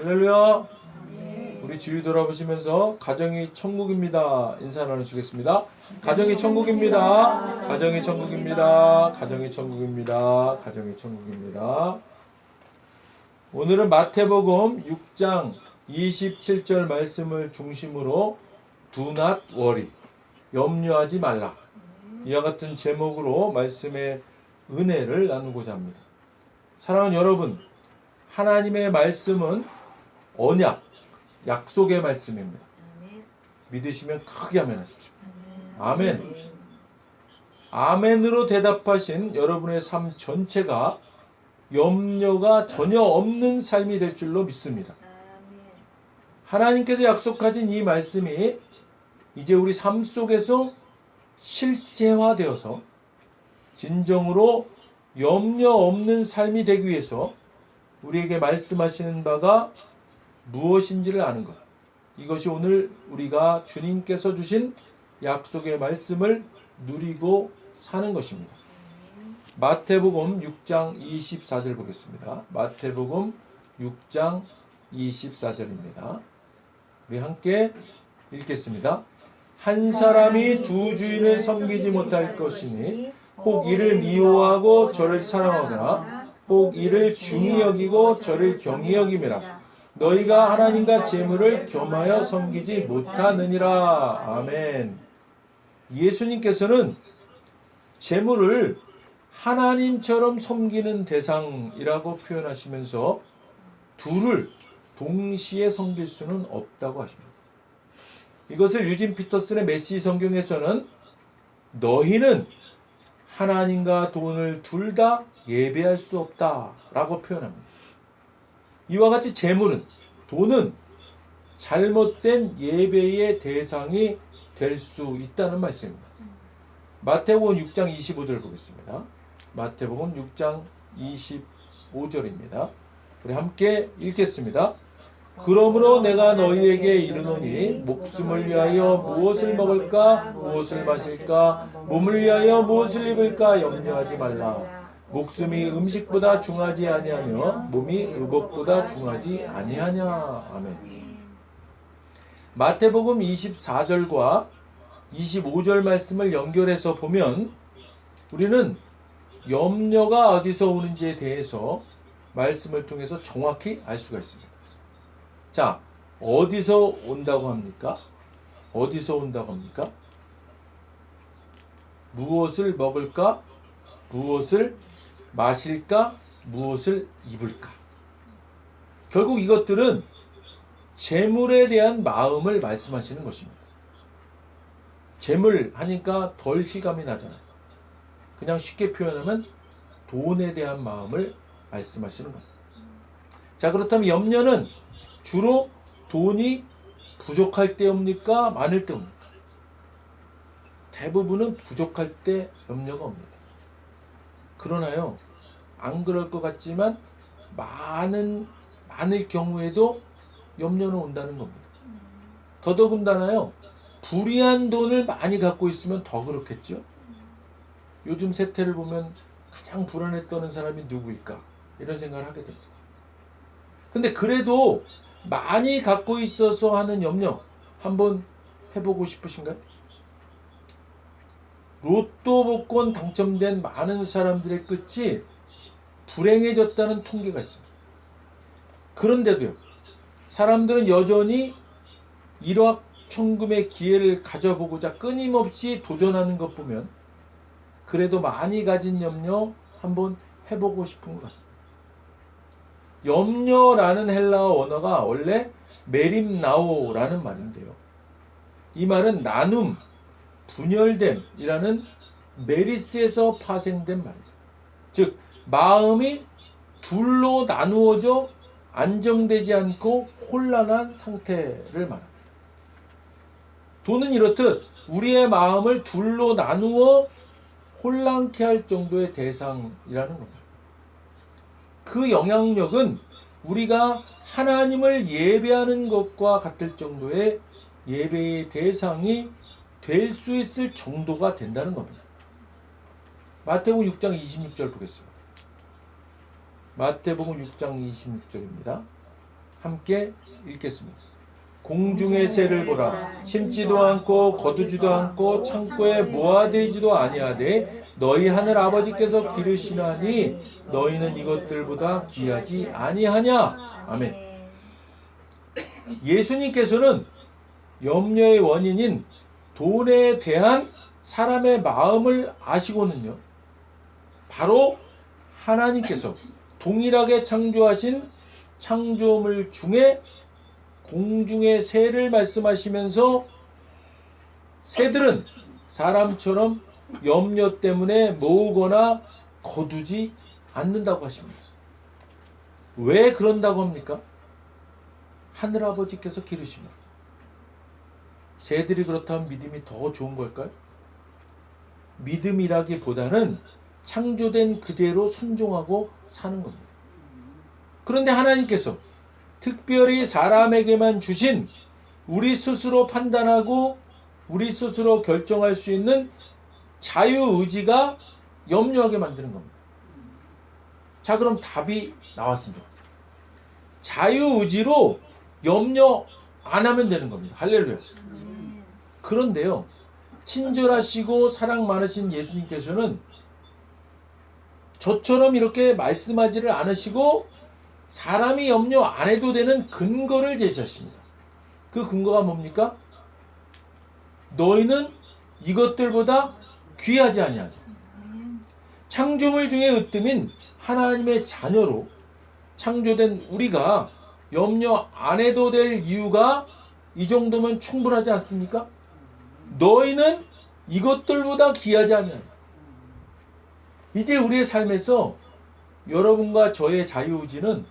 할렐루야. 우리 주위 돌아보시면서 가정이 천국입니다. 인사 나누시겠습니다. 가정이 천국입니다. 가정이 천국입니다. 가정이 천국입니다. 가정이 천국입니다. 오늘은 마태복음 6장 27절 말씀을 중심으로 Do not worry, 염려하지 말라, 이와 같은 제목으로 말씀의 은혜를 나누고자 합니다. 사랑하는 여러분, 하나님의 말씀은 언약, 약속의 말씀입니다. 믿으시면 크게 아멘 하십시오. 아멘. 아멘으로 대답하신 여러분의 삶 전체가 염려가 전혀 없는 삶이 될 줄로 믿습니다. 하나님께서 약속하신 이 말씀이 이제 우리 삶 속에서 실제화되어서 진정으로 염려 없는 삶이 되기 위해서 우리에게 말씀하시는 바가 무엇인지를 아는 것, 이것이 오늘 우리가 주님께서 주신 약속의 말씀을 누리고 사는 것입니다. 마태복음 6장 24절 보겠습니다. 마태복음 6장 24절입니다. 우리 함께 읽겠습니다. 한 사람이 두 주인을 섬기지 못할 것이니 혹 이를 미워하고 저를 사랑하거나 혹 이를 중히 여기고 저를 경히 여김이라. 너희가 하나님과 재물을 겸하여 섬기지 못하느니라. 아멘. 예수님께서는 재물을 하나님처럼 섬기는 대상이라고 표현하시면서 둘을 동시에 섬길 수는 없다고 하십니다. 이것을 유진 피터슨의 메시지 성경에서는 너희는 하나님과 돈을 둘 다 예배할 수 없다라고 표현합니다. 이와 같이 재물은, 돈은 잘못된 예배의 대상이 될 수 있다는 말씀입니다. 마태복음 6장 25절 보겠습니다. 마태복음 6장 25절입니다. 우리 함께 읽겠습니다. 그러므로 내가 너희에게 이르노니 목숨을 위하여 무엇을 먹을까 무엇을 마실까 몸을 위하여 무엇을 입을까 염려하지 말라. 목숨이 음식보다 중하지 아니하며 몸이 의복보다 중하지 아니하냐. 아멘. 마태복음 24절과 25절 말씀을 연결해서 보면 우리는 염려가 어디서 오는지에 대해서 말씀을 통해서 정확히 알 수가 있습니다. 자, 어디서 온다고 합니까? 어디서 온다고 합니까? 무엇을 먹을까? 무엇을 마실까? 무엇을 입을까? 결국 이것들은 재물에 대한 마음을 말씀하시는 것입니다. 재물 하니까 덜 실감이 나잖아요. 그냥 쉽게 표현하면 돈에 대한 마음을 말씀하시는 겁니다. 자, 그렇다면 염려는 주로 돈이 부족할 때 옵니까? 많을 때 옵니까? 대부분은 부족할 때 염려가 옵니다. 그러나요, 안 그럴 것 같지만 많을 경우에도 염려는 온다는 겁니다. 더더군다나요, 불이한 돈을 많이 갖고 있으면 더 그렇겠죠. 요즘 세태를 보면 가장 불안에 떠는 사람이 누구일까? 이런 생각을 하게 됩니다. 근데 그래도 많이 갖고 있어서 하는 염려 한번 해보고 싶으신가요? 로또 복권 당첨된 많은 사람들의 끝이 불행해졌다는 통계가 있습니다. 그런데도요, 사람들은 여전히 일확천금의 기회를 가져보고자 끊임없이 도전하는 것 보면 그래도 많이 가진 염려 한번 해보고 싶은 것 같습니다. 염려라는 헬라어 원어가 원래 메림나오라는 말인데요. 이 말은 나눔, 분열됨이라는 메리스에서 파생된 말입니다. 즉, 마음이 둘로 나누어져 안정되지 않고 혼란한 상태를 말합니다. 돈은 이렇듯 우리의 마음을 둘로 나누어 혼란케 할 정도의 대상이라는 겁니다. 그 영향력은 우리가 하나님을 예배하는 것과 같을 정도의 예배의 대상이 될 수 있을 정도가 된다는 겁니다. 마태복음 6장 26절 보겠습니다. 마태복음 6장 26절입니다. 함께 읽겠습니다. 공중의 새를 보라. 심지도 않고 거두지도 않고 창고에 모아두지도 아니하되 너희 하늘 아버지께서 기르시나니 너희는 이것들보다 귀하지 아니하냐. 아멘. 예수님께서는 염려의 원인인 돈에 대한 사람의 마음을 아시고는요, 바로 하나님께서 동일하게 창조하신 창조물 중에 공중의 새를 말씀하시면서 새들은 사람처럼 염려 때문에 모으거나 거두지 않는다고 하십니다. 왜 그런다고 합니까? 하늘아버지께서 기르십니다. 새들이 그렇다면 믿음이 더 좋은 걸까요? 믿음이라기보다는 창조된 그대로 순종하고 사는 겁니다. 그런데 하나님께서 특별히 사람에게만 주신 우리 스스로 판단하고 우리 스스로 결정할 수 있는 자유의지가 염려하게 만드는 겁니다. 자, 그럼 답이 나왔습니다. 자유의지로 염려 안 하면 되는 겁니다. 할렐루야. 그런데요, 친절하시고 사랑 많으신 예수님께서는 저처럼 이렇게 말씀하지를 않으시고 사람이 염려 안 해도 되는 근거를 제시하십니다. 그 근거가 뭡니까? 너희는 이것들보다 귀하지 아니하자. 창조물 중에 으뜸인 하나님의 자녀로 창조된 우리가 염려 안 해도 될 이유가 이 정도면 충분하지 않습니까? 너희는 이것들보다 귀하지 아니하냐. 이제 우리의 삶에서 여러분과 저의 자유의지는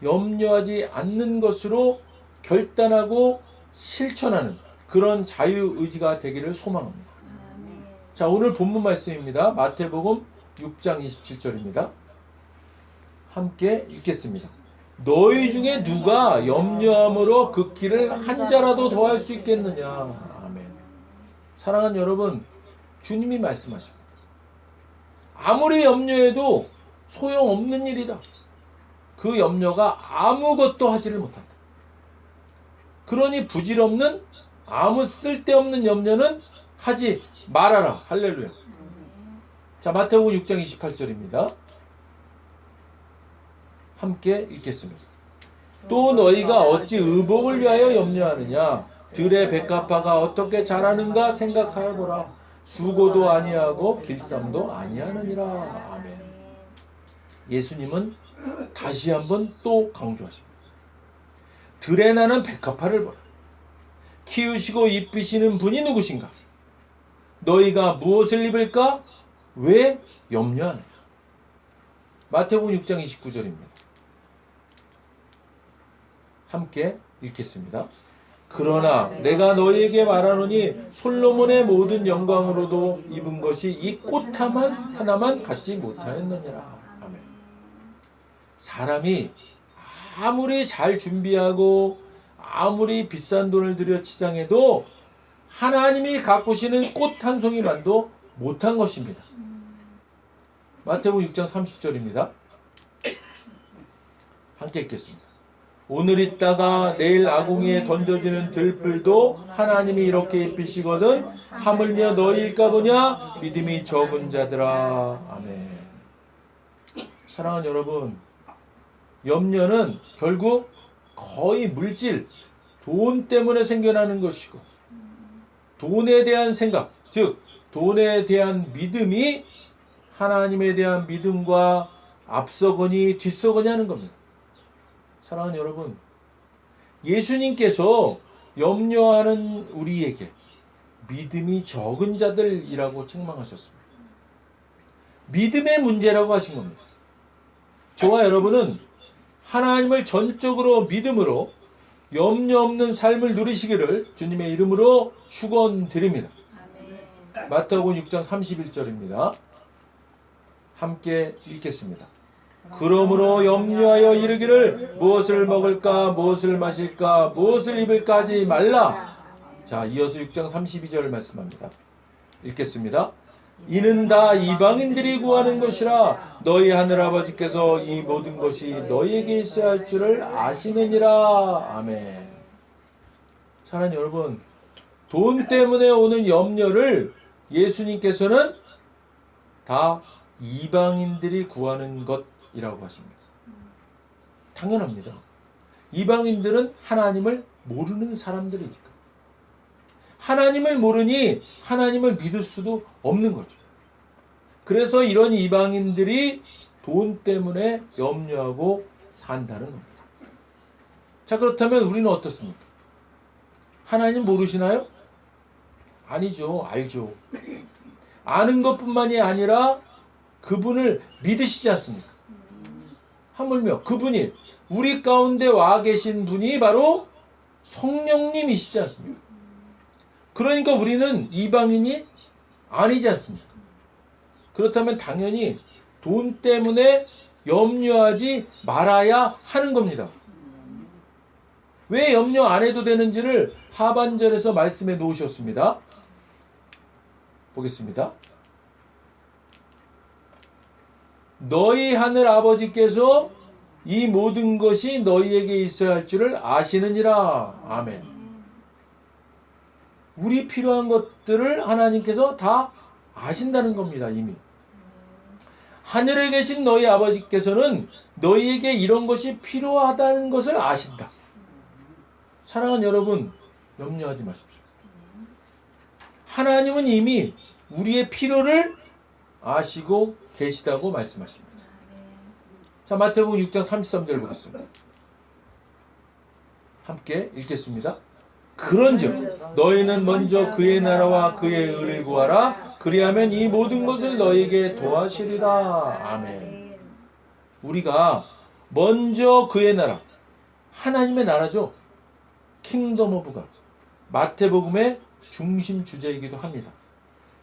염려하지 않는 것으로 결단하고 실천하는 그런 자유의지가 되기를 소망합니다. 자, 오늘 본문 말씀입니다. 마태복음 6장 27절입니다. 함께 읽겠습니다. 너희 중에 누가 염려함으로 그 길을 한 자라도 더할 수 있겠느냐. 아멘. 사랑하는 여러분, 주님이 말씀하십니다. 아무리 염려해도 소용없는 일이다. 그 염려가 아무것도 하지를 못한다. 그러니 부질없는 아무 쓸데없는 염려는 하지 말아라. 할렐루야. 자, 마태복음 6장 28절입니다. 함께 읽겠습니다. 또 너희가 어찌 의복을 위하여 염려하느냐. 들의 백합화가 어떻게 자라는가 생각하여 보라. 수고도 아니하고 길쌈도 아니하느니라. 아멘. 예수님은 다시 한번 또 강조하십니다. 들에 나는 백합화를 보라. 키우시고 입히시는 분이 누구신가? 너희가 무엇을 입을까? 왜 염려하느냐? 마태복음 6장 29절입니다. 함께 읽겠습니다. 그러나 내가 너희에게 말하노니 솔로몬의 모든 영광으로도 입은 것이 이 꽃 하나만 갖지 못하였느니라. 아멘. 사람이 아무리 잘 준비하고 아무리 비싼 돈을 들여 치장해도 하나님이 가꾸시는 꽃 한 송이만도 못한 것입니다. 마태복음 6장 30절입니다. 함께 읽겠습니다. 오늘 있다가 내일 아궁이에 던져지는 들불도 하나님이 이렇게 입히시거든 하물며 너희일까 보냐 믿음이 적은 자들아. 아멘. 사랑하는 여러분, 염려는 결국 거의 물질, 돈 때문에 생겨나는 것이고 돈에 대한 생각, 즉 돈에 대한 믿음이 하나님에 대한 믿음과 앞서거니 뒤서거니 하는 겁니다. 사랑하는 여러분, 예수님께서 염려하는 우리에게 믿음이 적은 자들이라고 책망하셨습니다. 믿음의 문제라고 하신 겁니다. 저와 여러분은 하나님을 전적으로 믿음으로 염려 없는 삶을 누리시기를 주님의 이름으로 축원드립니다. 마태복음 6장 31절입니다. 함께 읽겠습니다. 그러므로 염려하여 이르기를 무엇을 먹을까 무엇을 마실까 무엇을 입을까 하지 말라. 자, 이어서 6장 32절을 말씀합니다. 읽겠습니다. 이는 다 이방인들이 구하는 것이라 너희 하늘아버지께서 이 모든 것이 너희에게 있어야 할 줄을 아시느니라. 아멘. 사랑하는 여러분, 돈 때문에 오는 염려를 예수님께서는 다 이방인들이 구하는 것이라고 하십니다. 당연합니다. 이방인들은 하나님을 모르는 사람들이니까. 하나님을 모르니 하나님을 믿을 수도 없는 거죠. 그래서 이런 이방인들이 돈 때문에 염려하고 산다는 겁니다. 자, 그렇다면 우리는 어떻습니까? 하나님 모르시나요? 아니죠. 알죠. 아는 것뿐만이 아니라 그분을 믿으시지 않습니까? 하물며 그분이 우리 가운데 와 계신 분이 바로 성령님이시지 않습니까? 그러니까 우리는 이방인이 아니지 않습니까? 그렇다면 당연히 돈 때문에 염려하지 말아야 하는 겁니다. 왜 염려 안 해도 되는지를 하반절에서 말씀해 놓으셨습니다. 보겠습니다. 너희 하늘 아버지께서 이 모든 것이 너희에게 있어야 할 줄을 아시느니라. 아멘. 우리 필요한 것들을 하나님께서 다 아신다는 겁니다. 이미. 하늘에 계신 너희 아버지께서는 너희에게 이런 것이 필요하다는 것을 아신다. 사랑하는 여러분, 염려하지 마십시오. 하나님은 이미 우리의 필요를 아시고 계시다고 말씀하십니다. 자, 마태복음 6장 33절 보겠습니다. 함께 읽겠습니다. 그런즉 너희는 먼저 그의 나라와 그의 의를 구하라. 그리하면 이 모든 것을 너희에게 도하시리라. 아멘. 우리가 먼저 그의 나라, 하나님의 나라죠. 킹덤 오브 갓, 마태복음의 중심 주제이기도 합니다.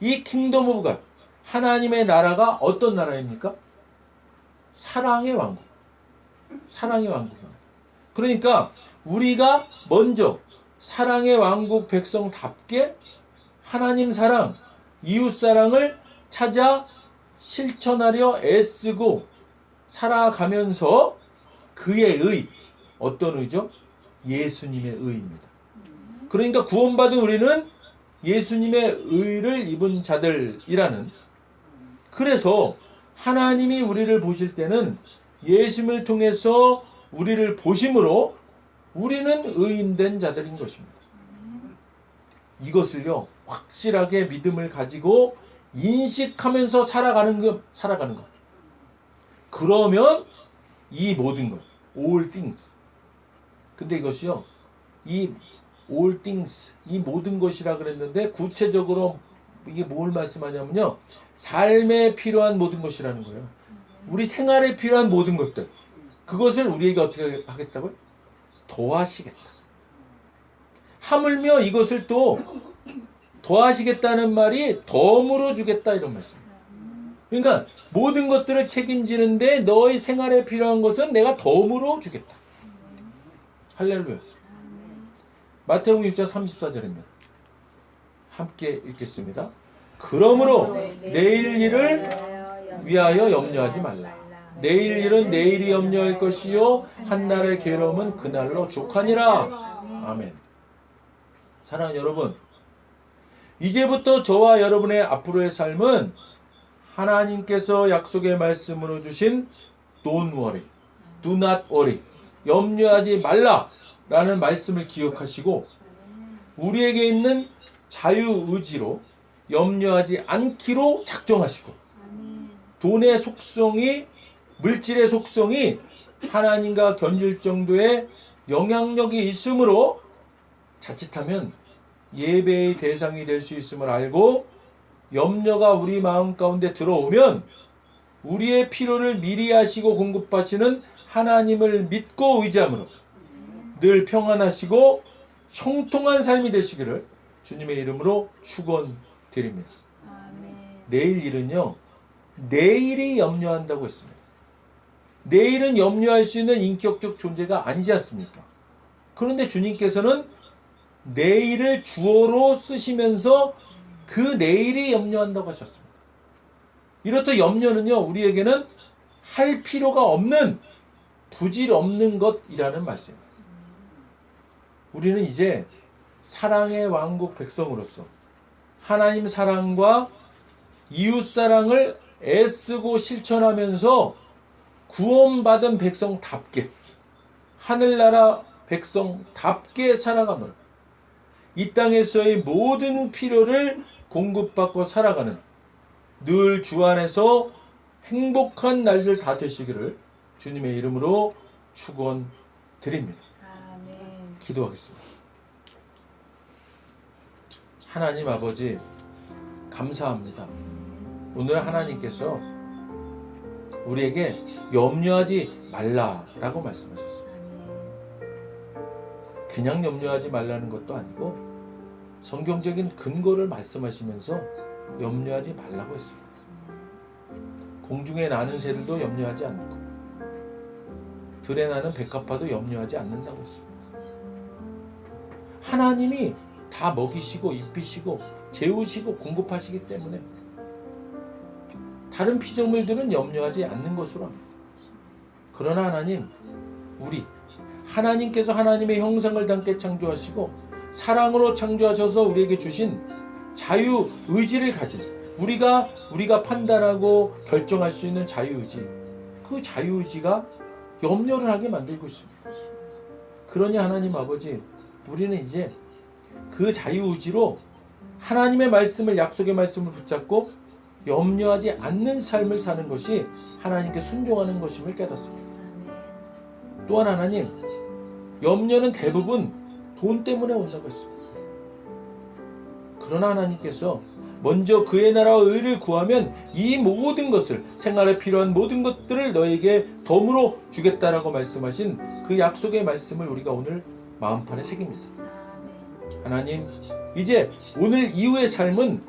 이 킹덤 오브 갓, 하나님의 나라가 어떤 나라입니까? 사랑의 왕국. 사랑의 왕국입니다. 그러니까 우리가 먼저 사랑의 왕국 백성답게 하나님 사랑, 이웃 사랑을 찾아 실천하려 애쓰고 살아가면서 그의 의, 어떤 의죠? 예수님의 의입니다. 그러니까 구원받은 우리는 예수님의 의를 입은 자들이라는, 그래서 하나님이 우리를 보실 때는 예수님을 통해서 우리를 보심으로 우리는 의인된 자들인 것입니다. 이것을요, 확실하게 믿음을 가지고 인식하면서 살아가는 것. 그러면 이 모든 것, all things. 근데 이것이요, 이 all things, 이 모든 것이라 그랬는데 구체적으로 이게 뭘 말씀하냐면요, 삶에 필요한 모든 것이라는 거예요. 우리 생활에 필요한 모든 것들, 그것을 우리에게 어떻게 하겠다고요? 더하시겠다. 하물며 이것을 또 더하시겠다는 말이 덤으로 주겠다, 이런 말씀입니다. 그러니까 모든 것들을 책임지는데 너의 생활에 필요한 것은 내가 덤으로 주겠다. 할렐루야. 마태복음 6장 34절입니다. 함께 읽겠습니다. 그러므로 내일 일을 위하여 염려하지 말라. 내일 일은 내일이 염려할 것이요 한날의 괴로움은 그날로 족하니라. 아멘. 사랑하는 여러분, 이제부터 저와 여러분의 앞으로의 삶은 하나님께서 약속의 말씀으로 주신 Don't worry, do not worry, 염려하지 말라라는 말씀을 기억하시고 우리에게 있는 자유의지로 염려하지 않기로 작정하시고, 돈의 속성이, 물질의 속성이 하나님과 견줄 정도의 영향력이 있으므로 자칫하면 예배의 대상이 될 수 있음을 알고 염려가 우리 마음 가운데 들어오면 우리의 필요를 미리 하시고 공급하시는 하나님을 믿고 의지함으로 늘 평안하시고 형통한 삶이 되시기를 주님의 이름으로 축원드립니다. 내일 일은요, 내일이 염려한다고 했습니다. 내일은 염려할 수 있는 인격적 존재가 아니지 않습니까? 그런데 주님께서는 내일을 주어로 쓰시면서 그 내일이 염려한다고 하셨습니다. 이렇듯 염려는요, 우리에게는 할 필요가 없는, 부질 없는 것이라는 말씀입니다. 우리는 이제 사랑의 왕국 백성으로서 하나님 사랑과 이웃 사랑을 애쓰고 실천하면서 구원받은 백성답게, 하늘나라 백성답게 살아가므로 이 땅에서의 모든 필요를 공급받고 살아가는 늘 주 안에서 행복한 날들 다 되시기를 주님의 이름으로 축원드립니다. 아멘. 기도하겠습니다. 하나님 아버지, 감사합니다. 오늘 하나님께서 우리에게 염려하지 말라라고 말씀하셨습니다. 그냥 염려하지 말라는 것도 아니고 성경적인 근거를 말씀하시면서 염려하지 말라고 했습니다. 공중에 나는 새들도 염려하지 않고 들에 나는 백합화도 염려하지 않는다고 했습니다. 하나님이 다 먹이시고 입히시고 재우시고 공급하시기 때문에 다른 피조물들은 염려하지 않는 것으로 합니다. 그러나 하나님, 우리 하나님께서 하나님의 형상을 담게 창조하시고 사랑으로 창조하셔서 우리에게 주신 자유의지를 가진, 우리가 판단하고 결정할 수 있는 자유의지, 그 자유의지가 염려를 하게 만들고 있습니다. 그러니 하나님 아버지, 우리는 이제 그 자유의지로 하나님의 말씀을, 약속의 말씀을 붙잡고 염려하지 않는 삶을 사는 것이 하나님께 순종하는 것임을 깨닫습니다. 또한 하나님, 염려는 대부분 돈 때문에 온다고 했습니다. 그러나 하나님께서 먼저 그의 나라와 의를 구하면 이 모든 것을, 생활에 필요한 모든 것들을 너에게 덤으로 주겠다라고 말씀하신 그 약속의 말씀을 우리가 오늘 마음판에 새깁니다. 하나님, 이제 오늘 이후의 삶은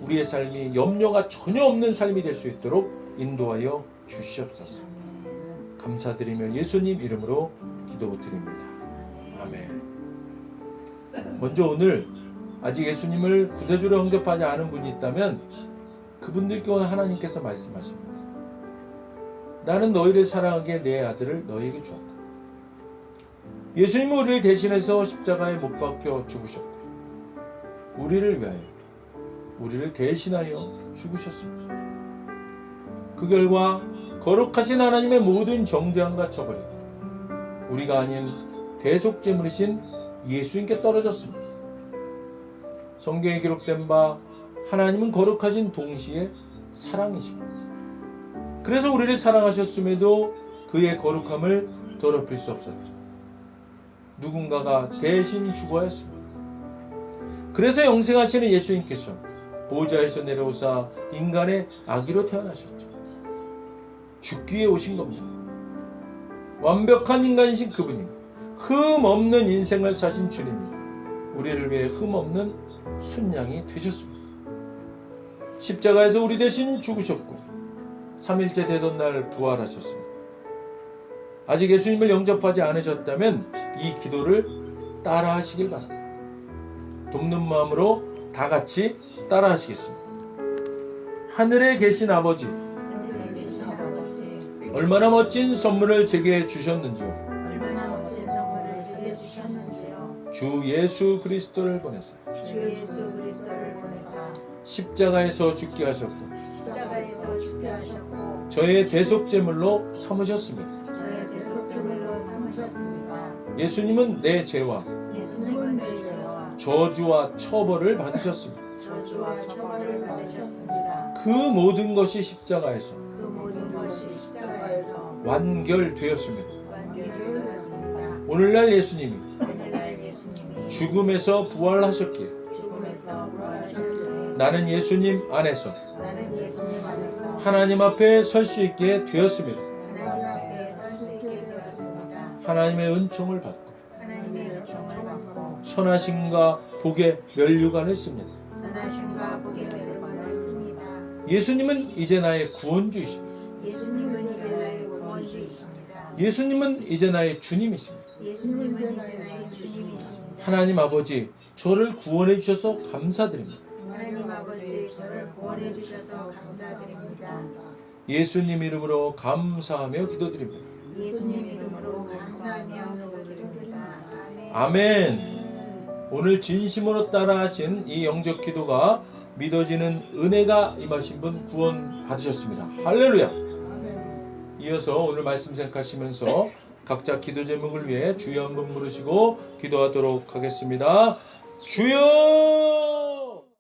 우리의 삶이 염려가 전혀 없는 삶이 될 수 있도록 인도하여 주시옵소서. 감사드리며 예수님 이름으로 기도드립니다. 아멘. 먼저 오늘 아직 예수님을 구세주로 영접하지 않은 분이 있다면 그분들께 오늘 하나님께서 말씀하십니다. 나는 너희를 사랑하기에 내 아들을 너희에게 주었다. 예수님은 우리를 대신해서 십자가에 못 박혀 죽으셨고 우리를 위하여, 우리를 대신하여 죽으셨습니다. 그 결과 거룩하신 하나님의 모든 정죄함과 처벌이 우리가 아닌 대속제물이신 예수님께 떨어졌습니다. 성경에 기록된 바 하나님은 거룩하신 동시에 사랑이십니다. 그래서 우리를 사랑하셨음에도 그의 거룩함을 더럽힐 수 없었죠. 누군가가 대신 죽어야 했습니다. 그래서 영생하시는 예수님께서 보좌에서 내려오사 인간의 아기로 태어나셨죠. 죽기 위해 오신 겁니다. 완벽한 인간이신 그분이 흠 없는 인생을 사신 주님이 우리를 위해 흠 없는 순양이 되셨습니다. 십자가에서 우리 대신 죽으셨고 3일째 되던 날 부활하셨습니다. 아직 예수님을 영접하지 않으셨다면 이 기도를 따라 하시길 바랍니다. 돕는 마음으로 다 같이 따라 하시겠습니다. 하늘에 계신 아버지, 얼마나 멋진 선물을 제게 주셨는지요. 주 예수 그리스도를 보내사 십자가에서 죽게 하셨고 저의 대속제물로 삼으셨습니다. 예수님은 내 죄와 저주와 처벌을 받으셨습니다. 그 모든 것이 십자가에서 완결되었습니다. 오늘날 예수님이 죽음에서 부활하셨기에 나는 예수님 안에서 하나님 앞에 설 수 있게 되었습니다. 하나님의 은총을 받고 선하심과 복의 면류관을 씁니다. 예수님은 이제 나의 구원주이십니다. 예수님은 이제 나의 주님이십니다. 하나님 아버지, 저를 구원해 주셔서 감사드립니다. 하나님 아버지, 저를 구원해 주셔서 감사드립니다. 예수님 이름으로 감사하며 기도드립니다. 예수님 이름으로 감사하며 기도드립니다. 아멘. 오늘 진심으로 따라하신 이 영적 기도가 믿어지는 은혜가 임하신 분 구원 받으셨습니다. 할렐루야. 이어서 오늘 말씀 생각하시면서 각자 기도 제목을 위해 주여 한번 부르시고 기도하도록 하겠습니다. 주여!